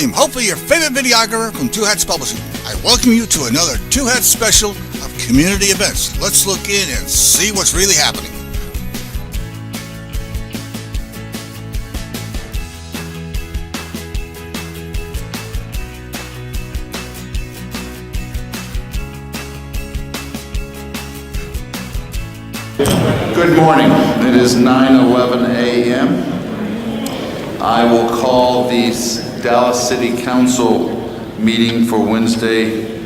William, hopefully your favorite videographer from Two Hats Publishing. I welcome you to another Two Hats special of community events. Let's look in and see what's really happening. Good morning. It is 9:11 a.m. I will call the Dallas City Council meeting for Wednesday,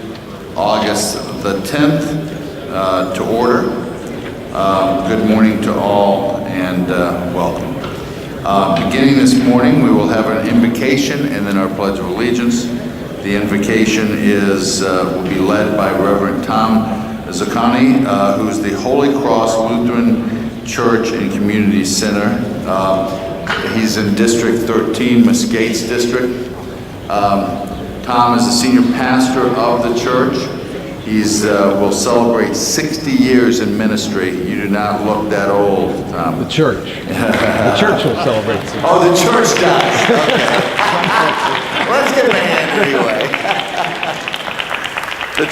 August the 10th to order. Good morning to all and welcome. Beginning this morning, we will have an invocation and then our Pledge of Allegiance. The invocation will be led by Reverend Tom Zaccani, who's the Holy Cross Lutheran Church and Community Center. He's in District 13, Mesquite's district. Tom is the senior pastor of the church. Will celebrate 60 years in ministry. You do not look that old, Tom. The church. The church will celebrate 60. Oh, the church does. Okay. Let's give him a hand anyway.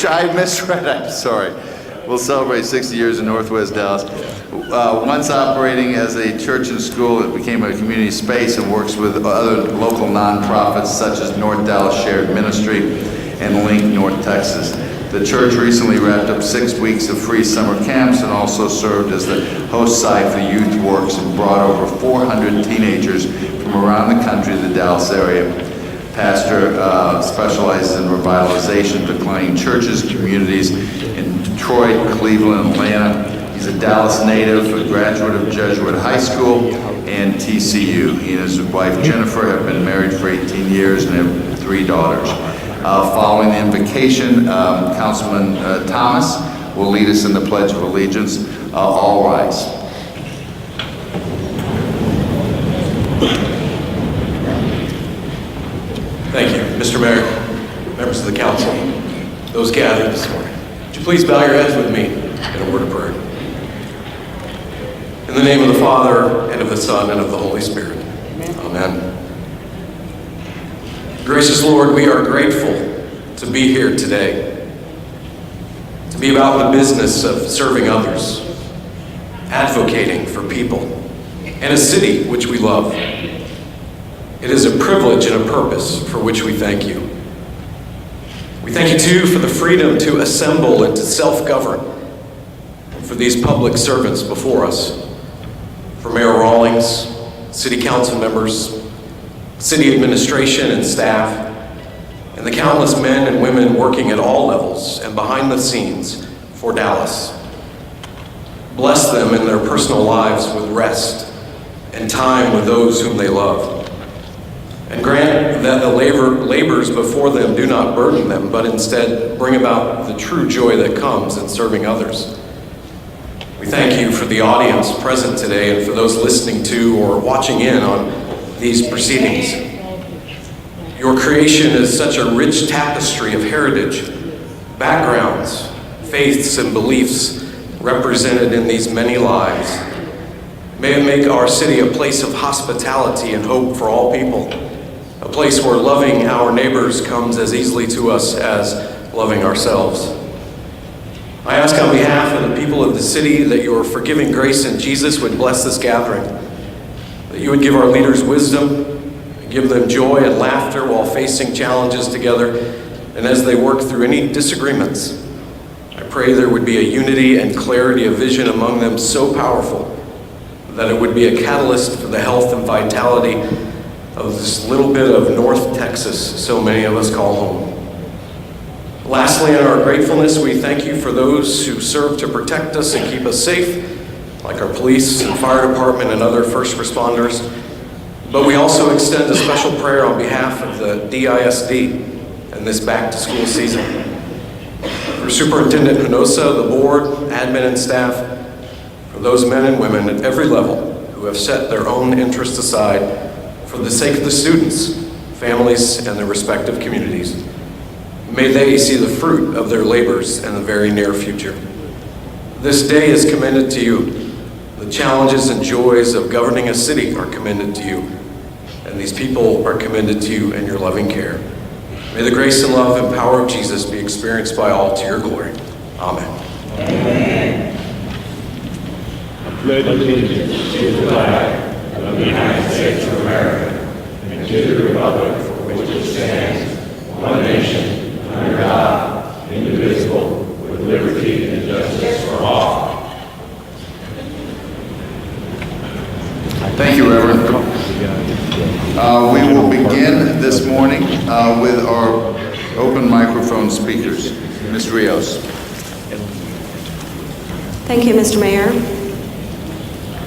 I misread, I'm sorry. We'll celebrate 60 years in Northwest Dallas. Once operating as a church and school, it became a community space and works with other local nonprofits such as North Dallas Shared Ministry and Link North Texas. The church recently wrapped up 6 weeks of free summer camps and also served as the host site for Youth Works and brought over 400 teenagers from around the country to the Dallas area. Pastor specializes in revitalization, declining churches, communities in Detroit, Cleveland, Atlanta. He's a Dallas native, a graduate of Jesuit High School and TCU. He and his wife Jennifer have been married for 18 years and have 3 daughters. Following the invocation, Councilman Thomas will lead us in the Pledge of Allegiance. All rise. Thank you, Mr. Mayor, members of the council, those gathered this morning. Would you please bow your heads with me in a word of prayer? In the name of the Father, and of the Son, and of the Holy Spirit. Amen. Gracious Lord, we are grateful to be here today, to be about the business of serving others, advocating for people, and a city which we love. It is a privilege and a purpose for which we thank you. We thank you too for the freedom to assemble and to self-govern, for these public servants before us, for Mayor Rawlings, city council members, city administration and staff, and the countless men and women working at all levels and behind the scenes for Dallas. Bless them in their personal lives with rest and time with those whom they love. And grant that the labors before them do not burden them, but instead bring about the true joy that comes in serving others. We thank you for the audience present today and for those listening to or watching in on these proceedings. Your creation is such a rich tapestry of heritage, backgrounds, faiths, and beliefs represented in these many lives. May it make our city a place of hospitality and hope for all people, a place where loving our neighbors comes as easily to us as loving ourselves. I ask on behalf of the people of the city that your forgiving grace in Jesus would bless this gathering, that you would give our leaders wisdom, and give them joy and laughter while facing challenges together, and as they work through any disagreements. I pray there would be a unity and clarity of vision among them so powerful that it would be a catalyst for the health and vitality of this little bit of North Texas so many of us call home. Lastly, in our gratefulness, we thank you for those who serve to protect us and keep us safe, like our police and fire department and other first responders. But we also extend a special prayer on behalf of the DISD in this back-to-school season. For Superintendent Hinosa, the board, admin, and staff, for those men and women at every level who have set their own interests aside for the sake of the students, families, and their respective communities. May they see the fruit of their labors in the very near future. This day is commended to you. The challenges and joys of governing a city are commended to you. and these people are commended to you in your loving care. May the grace and love and power of Jesus be experienced by all to your glory. Amen. Pledge allegiance to the flag of the United States of America and to the republic for which it stands, one nation, under God, indivisible, with liberty and justice for all. Thank you, Reverend. We will begin this morning with our open microphone speakers. Ms. Rios. Thank you, Mr. Mayor.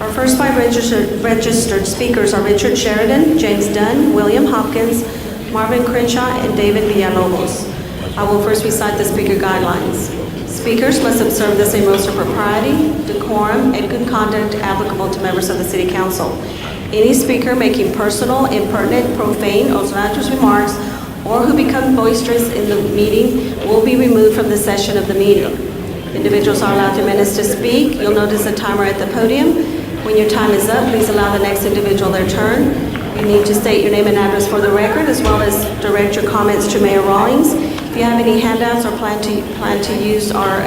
Our first 5 registered speakers are Richard Sheridan, James Dunn, William Hopkins, Marvin Crenshaw, and David Villalobos. I will first recite the speaker guidelines. Speakers must observe the same rules of propriety, decorum, and good conduct applicable to members of the City Council. Any speaker making personal, impertinent, profane, or obnoxious remarks, or who become boisterous in the meeting will be removed from the session of the meeting. Individuals are allowed 2 minutes to speak. You'll notice a timer at the podium. When your time is up, please allow the next individual their turn. You need to state your name and address for the record, as well as direct your comments to Mayor Rawlings. If you have any handouts or plan to use our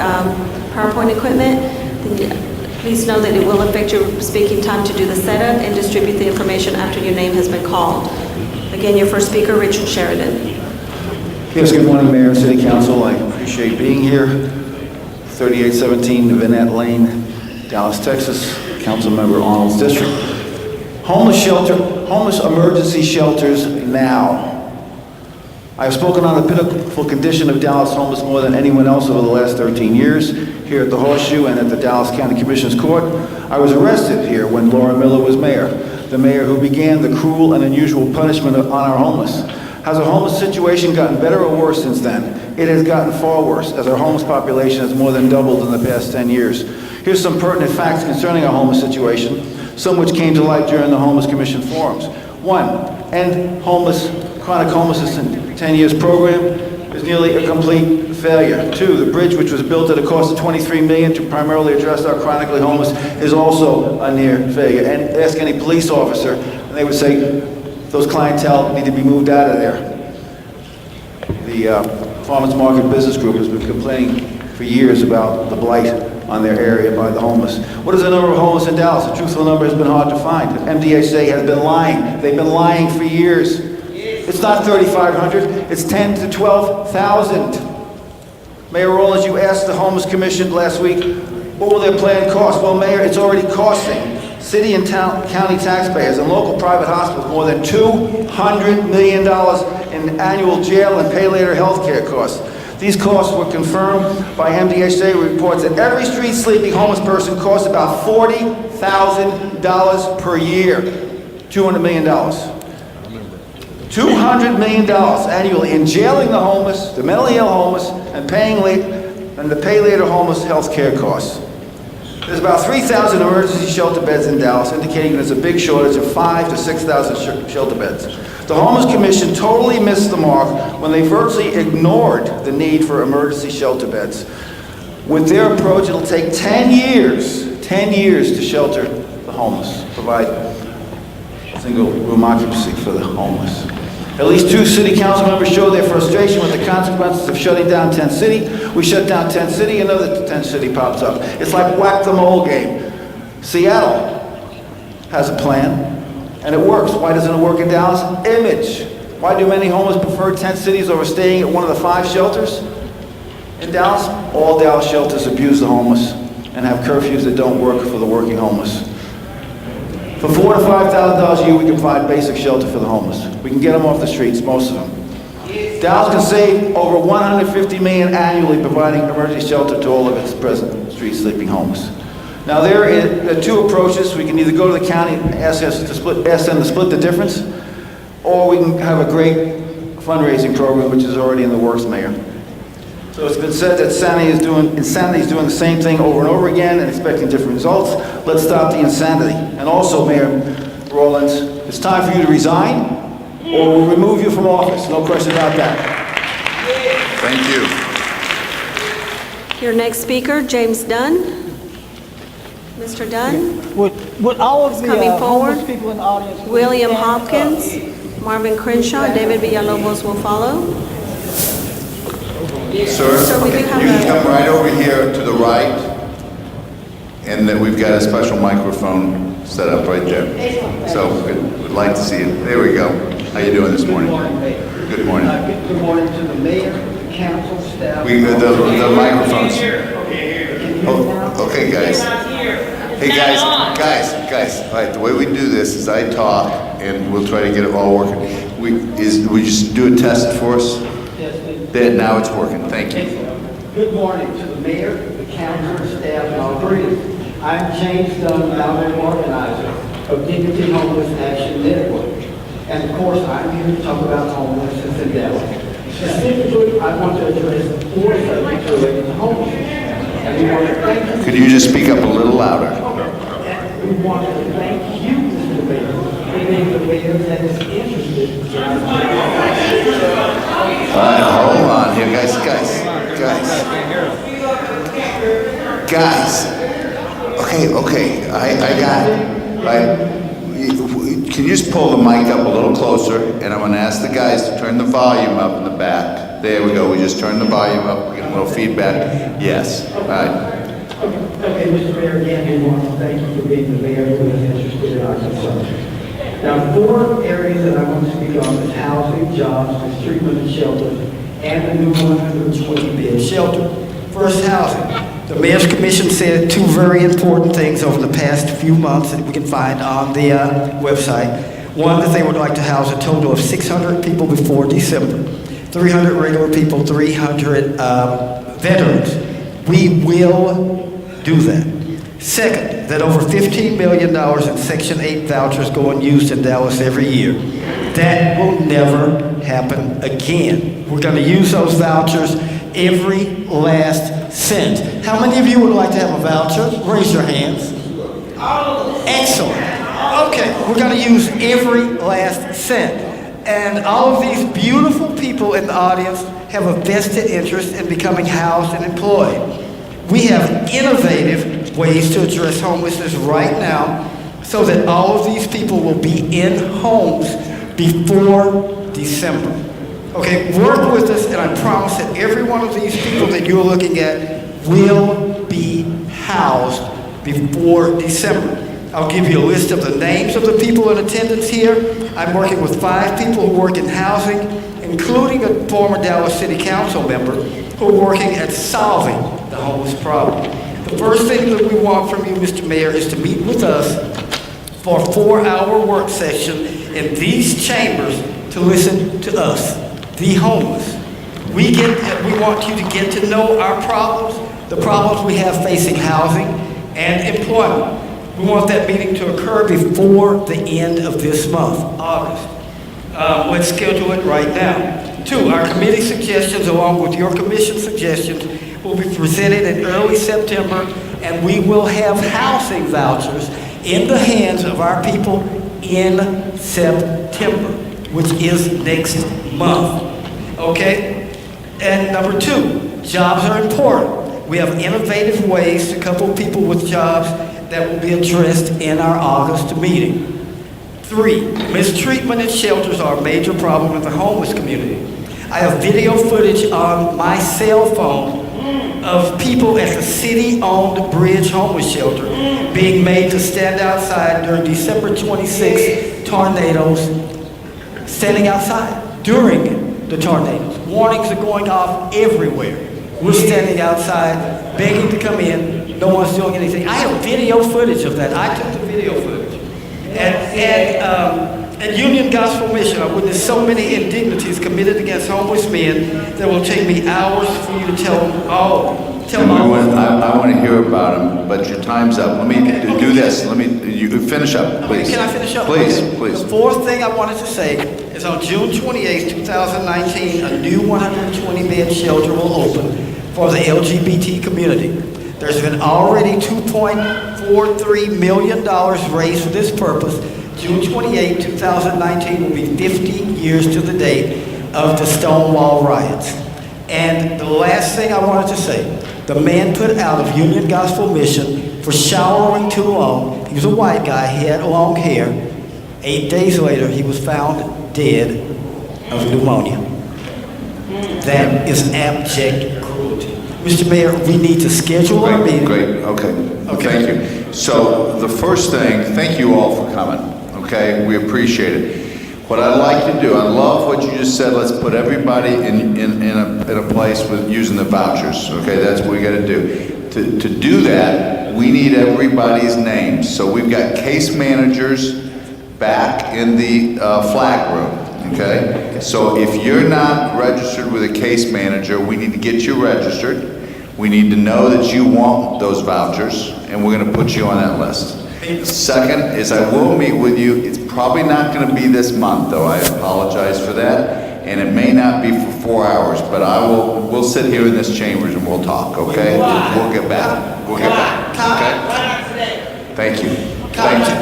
PowerPoint equipment, then please know that it will affect your speaking time to do the setup and distribute the information after your name has been called. Again, your first speaker, Richard Sheridan. Yes, good morning, Mayor and City Council. I appreciate being here. 3817 Vanette Lane, Dallas, Texas. Council Member Arnold's district. Homeless emergency shelters now. I have spoken on the pitiful condition of Dallas homeless more than anyone else over the last 13 years, here at the Horseshoe and at the Dallas County Commission's Court. I was arrested here when Laura Miller was mayor, the mayor who began the cruel and unusual punishment on our homeless. Has our homeless situation gotten better or worse since then? It has gotten far worse, as our homeless population has more than doubled in the past 10 years. Here's some pertinent facts concerning our homeless situation, some which came to light during the Homeless Commission forums. 1, end chronic homelessness in 10 years program is nearly a complete failure. 2, the bridge, which was built at a cost of $23 million to primarily address our chronically homeless, is also a near failure. And ask any police officer, and they would say those clientele need to be moved out of there. The Farmers Market Business Group has been complaining for years about the blight on their area by the homeless. What is the number of homeless in Dallas? The truthful number has been hard to find. MDHA has been lying. They've been lying for years. It's not 3,500, it's 10,000 to 12,000. Mayor Rawlings, you asked the Homeless Commission last week, what will their plan cost? Well, Mayor, it's already costing city and county taxpayers and local private hospitals more than $200 million in annual jail and pay later health care costs. These costs were confirmed by MDHA reports that every street sleeping homeless person costs about $40,000 per year. $200 million. $200 million annually in jailing the homeless, the mentally ill homeless, and the pay later homeless health care costs. There's about 3,000 emergency shelter beds in Dallas, indicating there's a big shortage of 5,000 to 6,000 shelter beds. The Homeless Commission totally missed the mark when they virtually ignored the need for emergency shelter beds. With their approach, it'll take 10 years to shelter the homeless, provide single room occupancy for the homeless. At least 2 city council members showed their frustration with the consequences of shutting down Tent City. We shut down Tent City, another Tent City pops up. It's like whack-the-mole game. Seattle has a plan, and it works. Why doesn't it work in Dallas? Image. Why do many homeless prefer tent cities over staying at one of the 5 shelters in Dallas? All Dallas shelters abuse the homeless and have curfews that don't work for the working homeless. For $4,000 to $5,000 a year, we can provide basic shelter for the homeless. We can get them off the streets, most of them. Dallas can save over $150 million annually providing emergency shelter to all of its present street sleeping homeless. Now there are 2 approaches. We can either go to the county and ask them to split the difference, or we can have a great fundraising program, which is already in the works, Mayor. So it's been said that insanity is doing the same thing over and over again and expecting different results. Let's stop the insanity. And also, Mayor Rawlings, it's time for you to resign, or we'll remove you from office. No question about that. Thank you. Your next speaker, James Dunn. Mr. Dunn, Would all of the Coming forward. homeless people in the audience... William stand up? Hopkins, Marvin Crenshaw, and David Villalobos will follow. Sir, Sir, we do have you can a- come right over here to the right, and then we've got a special microphone set up right there. So we'd like to see it. There we go. How you doing this morning? Good morning, Mayor. Good morning. Good morning to the mayor, the council, staff. The microphones. Oh, okay, guys. Hey, guys. All right, the way we do this is I talk, and we'll try to get it all working. We just do a test for us? There, now it's working. Thank you. Good morning to the mayor, the council, staff, and all greetings. I'm James Dunn, founder and organizer of Dignity Homeless Action Network. And of course, I'm here to talk about homelessness in Dallas. Specifically, I want to address 4 subjects related to homelessness. And we want to thank you. Could you just speak up a little louder? We want to thank you, Mr. Mayor, for being the mayor that is interested in All right, hold on here, guys. Okay, I got it. All right. Can you just pull the mic up a little closer, and I'm going to ask the guys to turn the volume up in the back. There we go. We just turned the volume up. We're getting a little feedback. Yes. All right. Okay, Mr. Mayor, again, we want to thank you for being the mayor who is interested in our concerns. Now, 4 areas that I want to speak on is housing, jobs, mistreatment and shelter, and the new 120-bed shelter. First, housing. The Mayor's Commission said 2 very important things over the past few months that we can find on the website. One, that they would like to house a total of 600 people before December, 300 regular people, 300 veterans. We will do that. Second, that over $15 million in Section 8 vouchers go unused in Dallas every year. That will never happen again. We're going to use those vouchers every last cent. How many of you would like to have a voucher? Raise your hands. Excellent. Okay, we're going to use every last cent. And all of these beautiful people in the audience have a vested interest in becoming housed and employed. We have innovative ways to address homelessness right now so that all of these people will be in homes before December. Okay, work with us, and I promise that every one of these people that you're looking at will be housed before December. I'll give you a list of the names of the people in attendance here. I'm working with 5 people who work in housing, including a former Dallas City Council member who are working at solving the homeless problem. The first thing that we want from you, Mr. Mayor, is to meet with us for a 4-hour work session in these chambers to listen to us, the homeless. We want you to get to know our problems, the problems we have facing housing and employment. We want that meeting to occur before the end of this month, August. Let's schedule it right now. 2, our committee suggestions along with your commission suggestions will be presented in early September, and we will have housing vouchers in the hands of our people in September, which is next month. Okay? And number 2, jobs are important. We have innovative ways to couple people with jobs that will be addressed in our August meeting. 3, mistreatment and shelters are a major problem in the homeless community. I have video footage on my cell phone of people at the city-owned Bridge Homeless Shelter being made to stand outside during December 26th tornadoes, standing outside during the tornadoes. Warnings are going off everywhere. We're standing outside, begging to come in. No one's doing anything. I have video footage of that. I took the video footage. At Union Gospel Mission, I witnessed so many indignities committed against homeless men that will take me hours for you to tell them all. I want to hear about them, but your time's up. Let me do this. You finish up, please. Can I finish up? Please. The 4th thing I wanted to say is on June 28, 2019, a new 120-bed shelter will open for the LGBT community. There's been already $2.43 million raised for this purpose. June 28, 2019 will be 50 years to the date of the Stonewall riots. And the last thing I wanted to say, the man put out of Union Gospel Mission for showering too long. He was a white guy, he had long hair. 8 days later, he was found dead of pneumonia. That is abject cruelty. Mr. Mayor, we need to schedule our meeting. Great, okay. Thank you. So the first thing, thank you all for coming, okay? We appreciate it. What I'd like to do, I love what you just said, let's put everybody in a place with using the vouchers, okay? That's what we gotta do. To do that, we need everybody's names. So we've got case managers back in the flag room, okay? So if you're not registered with a case manager, we need to get you registered. We need to know that you want those vouchers, and we're gonna put you on that list. Second is I will meet with you. It's probably not gonna be this month, though. I apologize for that. And it may not be for 4 hours, but we'll sit here in this chambers and we'll talk, okay? We'll get back. We'll get back, okay? Thank you. Thank you.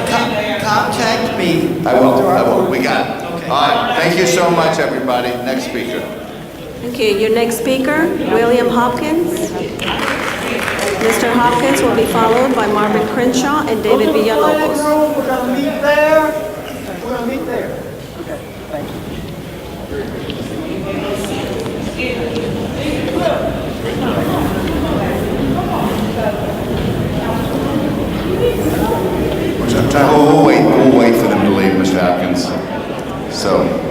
Contact me. I will. We got it. Okay. All right, thank you so much, everybody. Next speaker. Okay, your next speaker, William Hopkins. Mr. Hopkins will be followed by Marvin Crenshaw and David Villalobos. We're gonna meet there. We're gonna meet there. Okay, thank you. We'll wait for them to leave, Mr. Hopkins. So.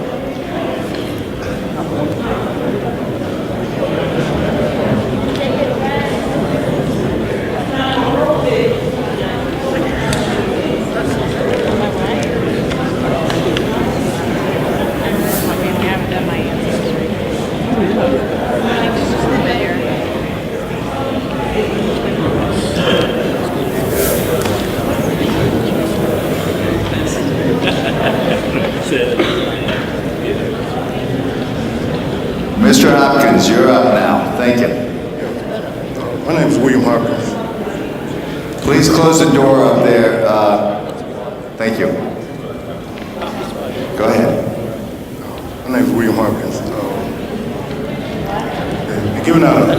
Mr. Hopkins, you're up now. Thank you. My name is William Hopkins. Please close the door up there. Thank you. Go ahead. My name is William Hopkins. They're giving out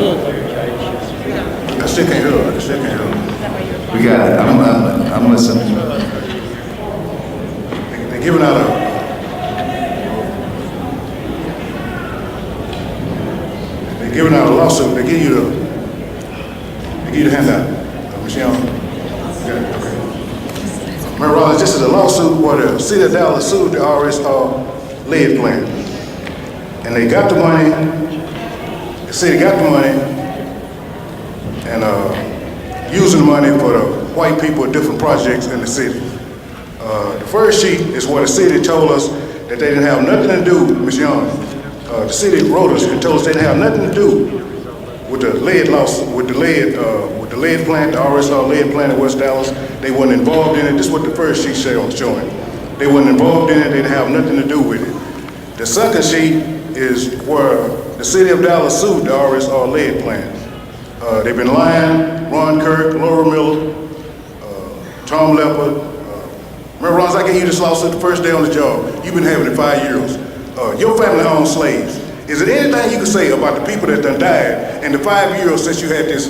I still can't hear her. I still can't hear her. We got it. I'm listening. They're giving out giving out a lawsuit. They give you the handout. Michelle? Yeah, okay. Mayor Rollins, this is a lawsuit where the city of Dallas sued the RSR lead plant. And they got the money, the city got the money, and using the money for the white people at different projects in the city. The first sheet is where the city told us that they didn't have nothing to do, Ms. Young. The city wrote us and told us they didn't have nothing to do with the lead loss, with the lead plant, the RSR lead plant in West Dallas. They weren't involved in it. This is what the first sheet showing. They weren't involved in it. They didn't have nothing to do with it. The second sheet is where the city of Dallas sued the RSR lead plant. They've been lying. Ron Kirk, Laura Miller, Tom Leopard. Remember, Ron, I gave you this lawsuit the first day on the job. You've been having it 5 years. Your family owned slaves. Is there anything you can say about the people that done died in the 5 years since you had this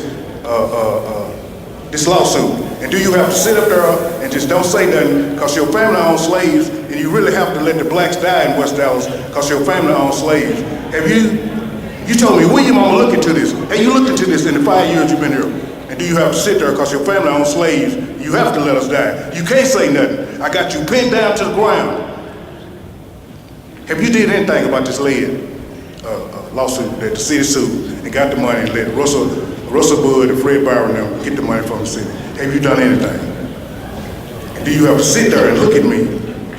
lawsuit? And do you have to sit up there and just don't say nothing because your family owned slaves, and you really have to let the blacks die in West Dallas because your family owned slaves? Have you told me, William, I'm gonna look into this. Have you looked into this in the 5 years you've been here? And do you have to sit there because your family owned slaves? You have to let us die. You can't say nothing. I got you pinned down to the ground. Have you did anything about this lead lawsuit that the city sued and got the money and let Russell Bud and Fred Byron them get the money from the city? Have you done anything? And do you have to sit there and look at me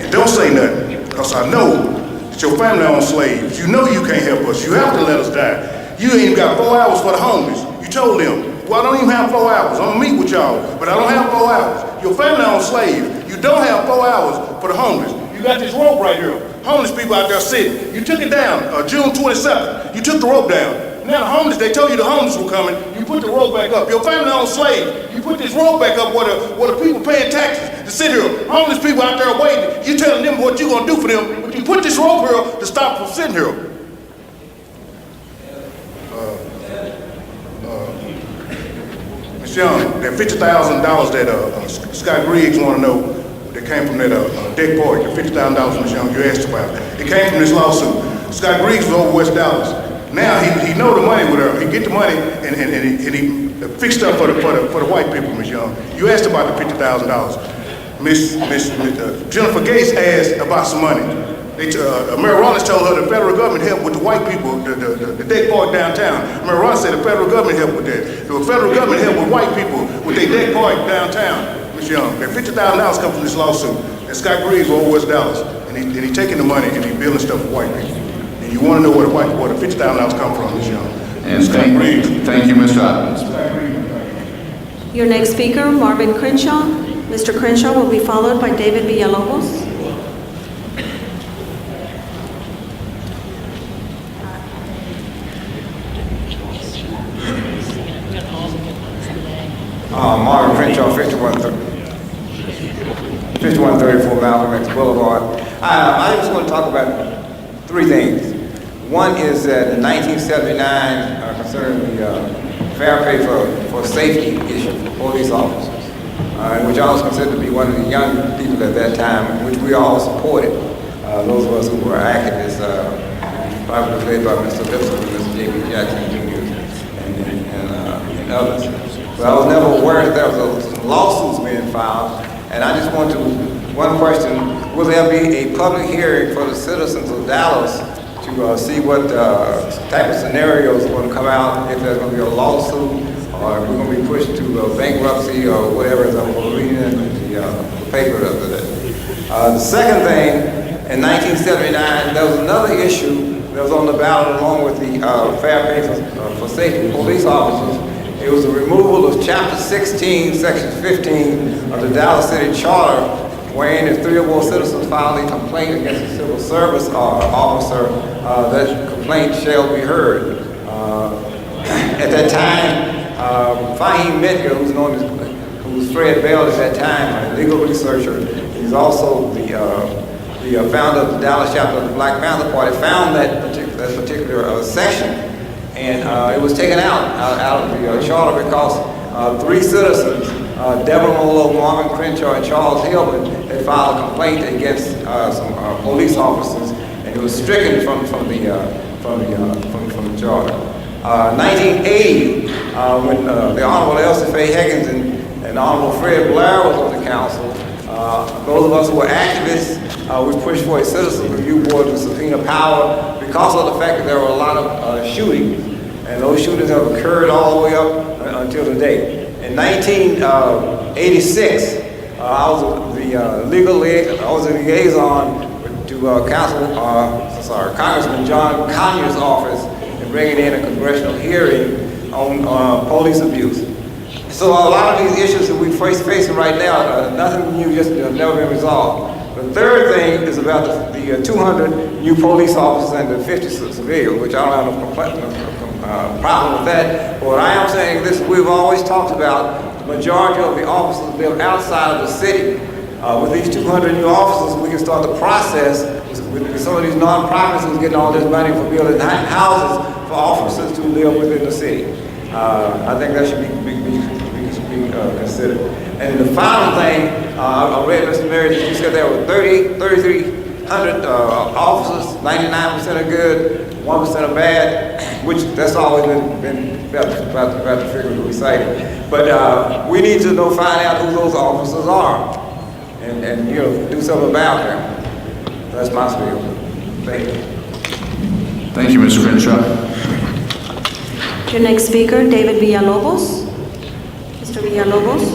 and don't say nothing? Because I know that your family owned slaves. You know you can't help us. You have to let us die. You ain't even got 4 hours for the homeless. You told them, well, I don't even have 4 hours. I'm gonna meet with y'all, but I don't have 4 hours. Your family owned slaves. You don't have 4 hours for the homeless. You got this rope right here. Homeless people out there sitting. You took it down June 27th. You took the rope down. Now the homeless, they told you the homeless were coming. You put the rope back up. Your family owned slave. You put this rope back up where the people paying taxes to sit here. Homeless people out there waiting. You telling them what you gonna do for them, but you put this rope here to stop them from sitting here. Ms. Young, that $50,000 that Scott Griggs want to know that came from that deck party, the $50,000, Ms. Young, you asked about. It came from this lawsuit. Scott Griggs was over West Dallas. Now he know the money with her. He get the money and he fixed up for the white people, Ms. Young. You asked about the $50,000. Miss Jennifer Gates asked about some money. Mayor Rollins told her the federal government helped with the white people, the deck park downtown. Mayor Rollins said the federal government helped with that. The federal government helped with white people with their deck park downtown, Ms. Young. That $50,000 come from this lawsuit. And Scott Griggs over West Dallas. And he taking the money and he building stuff for white people. And you want to know where the $50,000 come from, Ms. Young. And thank you, Mr. Hopkins. Your next speaker, Marvin Crenshaw. Mr. Crenshaw will be followed by David Villalobos. Marvin Crenshaw, 5134 Malcolm X Boulevard. I just want to talk about three things. One is that in 1979, concerning the fair pay for safety issue for police officers, which I was considered to be one of the young people at that time, which we all supported. Those of us who were activists, probably led by Mr. Lipson and Mr. J.B. Jackson Jr. and others. But I was never aware that there was lawsuits being filed, and I just want to, one question, will there be a public hearing for the citizens of Dallas to see what type of scenarios are going to come out, if there's going to be a lawsuit, or if we're going to be pushed to bankruptcy, or whatever is I'm reading in the paper the other day. The second thing, in 1979, there was another issue that was on the ballot along with the fair pay for safety police officers. It was the removal of Chapter 16, Section 15 of the Dallas City Charter, wherein if 3 or more citizens file a complaint against a civil service officer, that complaint shall be heard. At that time, Fahim Medgar, who was Fred Bell at that time, a legal researcher, he's also the founder of the Dallas chapter of the Black Panther Party, found that particular section. And it was taken out of the charter because 3 citizens, Deborah Molo, Marvin Crenshaw, and Charles Hilbert, had filed a complaint against some police officers, and it was stricken from the charter. 1980, when the Honorable Elsie Faye Higgins and Honorable Fred Blair was on the council, those of us who were activists, we pushed for a citizen review board to subpoena power because of the fact that there were a lot of shootings. And those shootings have occurred all the way up until today. In 1986, I was the liaison to Congressman John Conyers' office in bringing in a congressional hearing on police abuse. So a lot of these issues that we're facing right now, nothing new, just never been resolved. The third thing is about the 200 new police officers and the 50 civilians, which I don't have no problem with that. But what I am saying is this: we've always talked about the majority of the officers live outside of the city. With these 200 new officers, we can start the process with some of these nonprofits who's getting all this money for building houses for officers to live within the city. I think that should be considered. And the final thing, I read Mr. Mary, you said there were 3,300 officers, 99% are good, 1% are bad, which that's always been about the figure that we cited. But we need to find out who those officers are, and do something about them. That's my spiel. Thank you. Thank you, Mr. Crenshaw. Your next speaker, David Villalobos. Mr. Villalobos.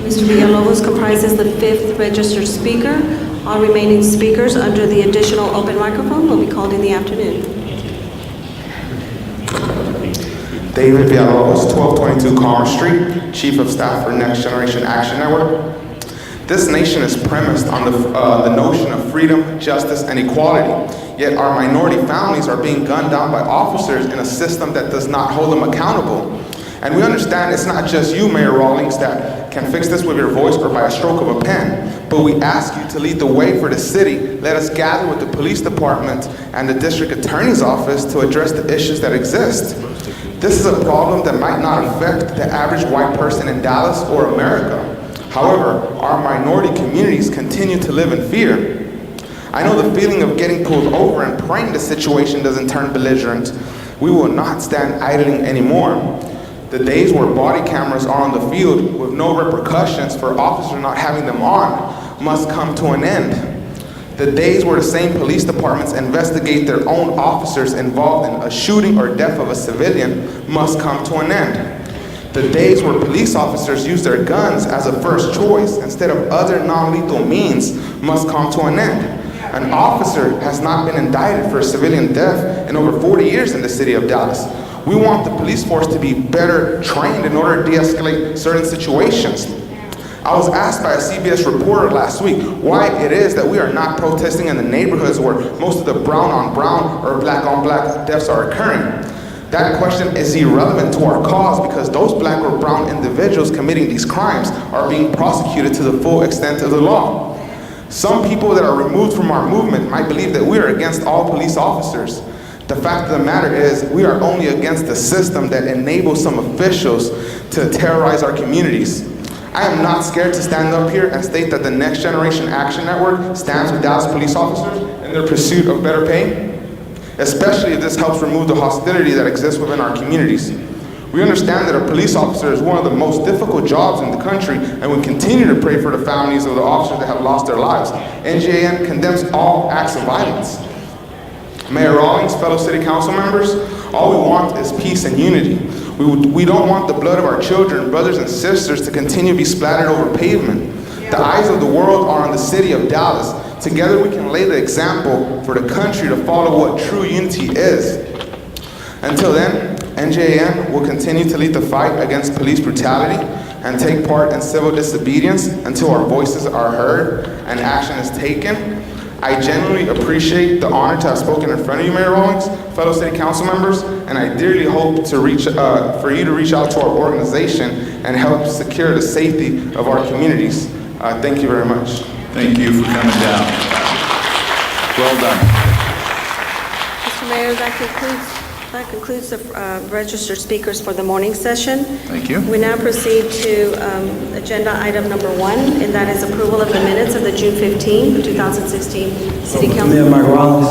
Mr. Villalobos comprises the 5th registered speaker. All remaining speakers under the additional open microphone will be called in the afternoon. David Villalobos, 1222 Commerce Street, Chief of Staff for Next Generation Action Network. This nation is premised on the notion of freedom, justice, and equality. Yet our minority families are being gunned down by officers in a system that does not hold them accountable. And we understand it's not just you, Mayor Rawlings, that can fix this with your voice or by a stroke of a pen, but we ask you to lead the way for the city. Let us gather with the police department and the district attorney's office to address the issues that exist. This is a problem that might not affect the average white person in Dallas or America. However, our minority communities continue to live in fear. I know the feeling of getting pulled over and praying the situation doesn't turn belligerent. We will not stand idling anymore. The days where body cameras are on the field with no repercussions for officers not having them on must come to an end. The days where the same police departments investigate their own officers involved in a shooting or death of a civilian must come to an end. The days where police officers use their guns as a first choice instead of other non-lethal means must come to an end. An officer has not been indicted for a civilian death in over 40 years in the city of Dallas. We want the police force to be better trained in order to de-escalate certain situations. I was asked by a CBS reporter last week why it is that we are not protesting in the neighborhoods where most of the brown on brown or black on black deaths are occurring. That question is irrelevant to our cause because those black or brown individuals committing these crimes are being prosecuted to the full extent of the law. Some people that are removed from our movement might believe that we are against all police officers. The fact of the matter is, we are only against the system that enables some officials to terrorize our communities. I am not scared to stand up here and state that the Next Generation Action Network stands with Dallas police officers in their pursuit of better pay, especially if this helps remove the hostility that exists within our communities. We understand that a police officer is one of the most difficult jobs in the country, and we continue to pray for the families of the officers that have lost their lives. NGAN condemns all acts of violence. Mayor Rawlings, fellow city council members, all we want is peace and unity. We don't want the blood of our children, brothers and sisters to continue to be splattered over pavement. The eyes of the world are on the city of Dallas. Together we can lay the example for the country to follow what true unity is. Until then, NJAN will continue to lead the fight against police brutality and take part in civil disobedience until our voices are heard and action is taken. I genuinely appreciate the honor to have spoken in front of you, Mayor Rawlings, fellow city council members, and I dearly hope to for you to reach out to our organization and help secure the safety of our communities. Thank you very much. Thank you for coming down. Well done. Mr. Mayor, that concludes the registered speakers for the morning session. Thank you. We now proceed to agenda item number 1, and that is approval of the minutes of the June 15, 2016 City Council. Mayor Mike Rollins,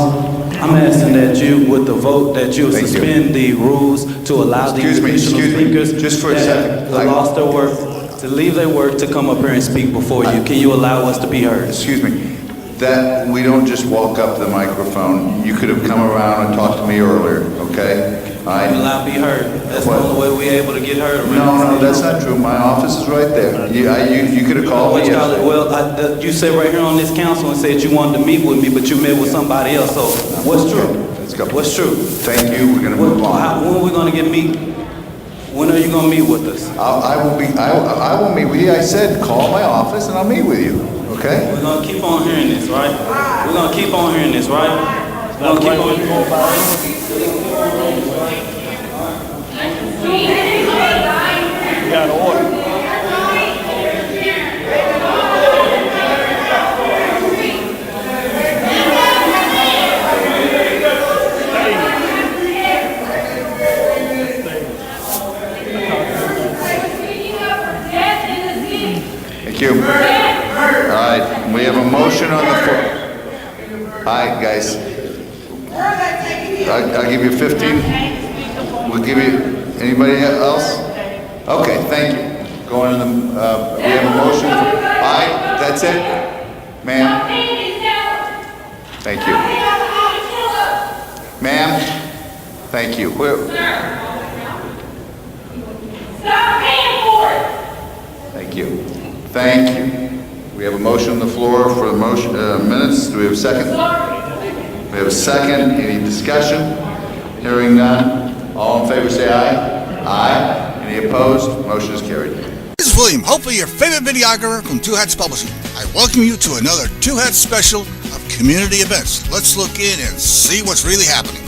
I'm asking that you, with the vote, that you suspend the rules to allow the additional speakers just for a second. that lost their work to leave their work to come up here and speak before you. Can you allow us to be heard? Excuse me. That we don't just walk up to the microphone. You could have come around and talked to me earlier, okay? All right? You allow me heard. That's the only way we're able to get heard. No, that's not true. My office is right there. You could have called me yesterday. Well, you said right here on this council and said you wanted to meet with me, but you met with somebody else. So what's true? Let's go. What's true? Thank you. We're going to move on. When are we going to get meet? When are you going to meet with us? I will meet with you. I said call my office and I'll meet with you. Okay? We're going to keep on hearing this, right? We're going to keep on hearing this, right? We're going to keep on hearing We got an order. Thank you. All right, we have a motion on the floor. All right, guys. I'll give you 15. We'll give you, anybody else? Okay, thank you. Going to the, we have a motion. All right, that's it? Ma'am? Thank you. Ma'am? Thank you. Thank you. Thank you. We have a motion on the floor for the motion minutes. Do we have a second? We have a second. Any discussion? Hearing none. All in favor say aye. Aye. Any opposed? Motion is carried. This is William, hopefully your favorite videographer from Two Hats Publishing. I welcome you to another Two Hats special of community events. Let's look in and see what's really happening.